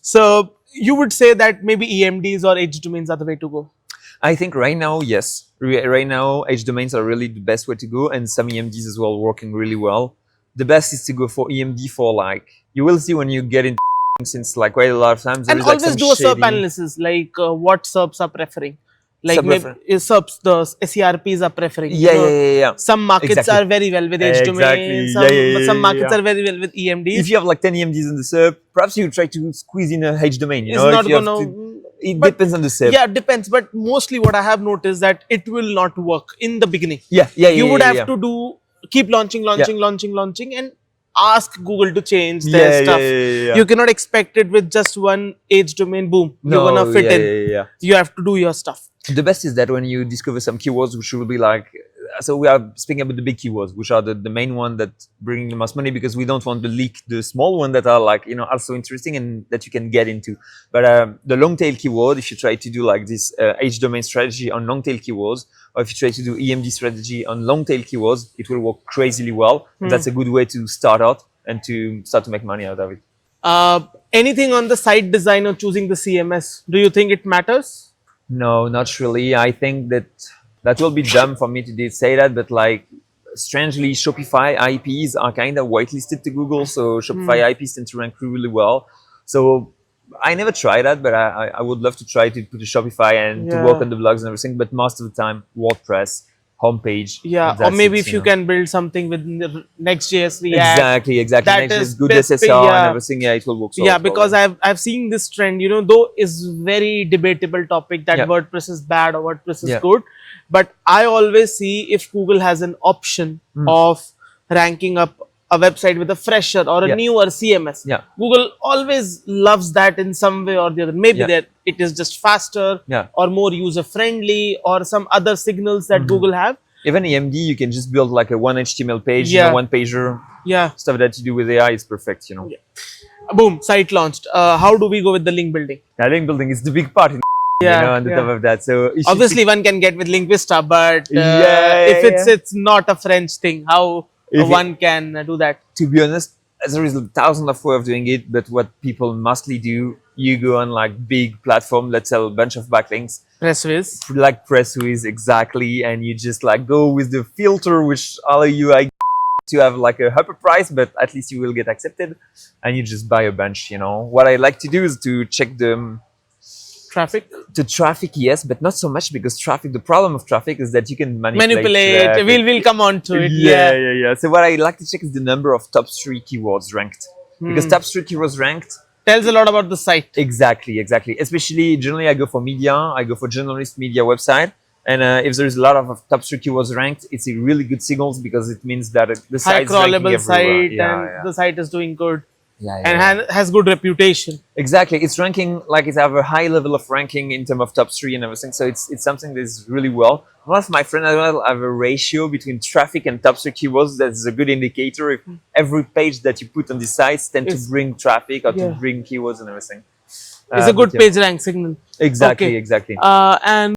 So you would say that maybe EMDs or edge domains are the way to go. I think right now, yes. Right now, edge domains are really the best way to go, and some EMDs as well working really well. The best is to go for EMD for like, you will see when you get into since like quite a lot of times. There And is like always some do a SERP shady analysis, like what SERPs are preferring. Like sub maybe SERPs, the SERPs are preferring. Yeah, yeah. Some markets Exactly. are very well with edge domains. Some markets are very well with EMDs. If you have like 10 EMDs in the SERP, perhaps you try to squeeze in a edge domain. You It's know, not if you have gonna. to, it depends on the SERP. Yeah, it depends. But mostly what I have noticed that it will not work in the beginning. Yeah. You would have to keep launching, and ask Google to change their stuff. You cannot expect it with just one edge domain. Boom, you're gonna fit in. You have to do your stuff. The best is that when you discover some keywords which will be like, so we are speaking about the big keywords, which are the main one that bring the most money, because we don't want to leak the small one that are like, you know, also interesting and that you can get into. But the long tail keyword, if you try to do like this edge domain strategy on long tail keywords, or if you try to do EMD strategy on long tail keywords, it will work crazily well. That's a good way to start out and to start to make money out of it. Anything on the site design or choosing the CMS? Do you think it matters? No, not really. I think that will be dumb for me to say that, but like, strangely, Shopify IPs are kind of whitelisted to Google, so Shopify IPs tend to rank really well. So I never tried that, but I would love to try to put a Shopify and to work on the blogs and everything. But most of the time, WordPress, homepage. Yeah, or maybe if you can build something with Next.js, React. Exactly. That Next.js, is good SSR and everything. Yeah, it will work. Yeah, because I've seen this trend. You know, though is very debatable topic that WordPress is bad or WordPress is good. But I always see if Google has an option of ranking up a website with a fresher or a newer CMS. Google always loves that in some way or the other. Maybe that it is just faster or more user friendly or some other signals that Google have. Even EMD, you can just build like a one HTML page, you know, one pager. Stuff that you do with AI is perfect, you know. Boom, site launched. How do we go with the link building? Link building is the big part. You know, on the top of that. So obviously one can get with Linguista, but if it's not a French thing, how one can do that? To be honest, there is 1,000 of ways of doing it, but what people mostly do, you go on like big platform, let's sell a bunch of backlinks. Presswiz. Like Presswiz, exactly, and you just like go with the filter which allow you to have like a upper price, but at least you will get accepted, and you just buy a bunch, you know. What I like to do is to check the traffic. The traffic, yes, but not so much, because traffic, the problem of traffic is that you can manipulate. We'll come on to it. Yeah. So what I like to check is the number of top 3 keywords ranked, because top 3 keywords ranked tells a lot about the site. Exactly. Especially generally, I go for media. I go for journalist media website, and if there is a lot of top 3 keywords ranked, it's a really good signals, because it means that the site is ranking everywhere. Site and the site is doing good. And has good reputation. Exactly, it's ranking like it's have a high level of ranking in terms of top 3 and everything. So it's something that is really well. One of my friends as well have a ratio between traffic and top 3 keywords. That's a good indicator. If every page that you put on the sites tend to bring traffic or to bring keywords and everything. It's a good page rank signal. Exactly. And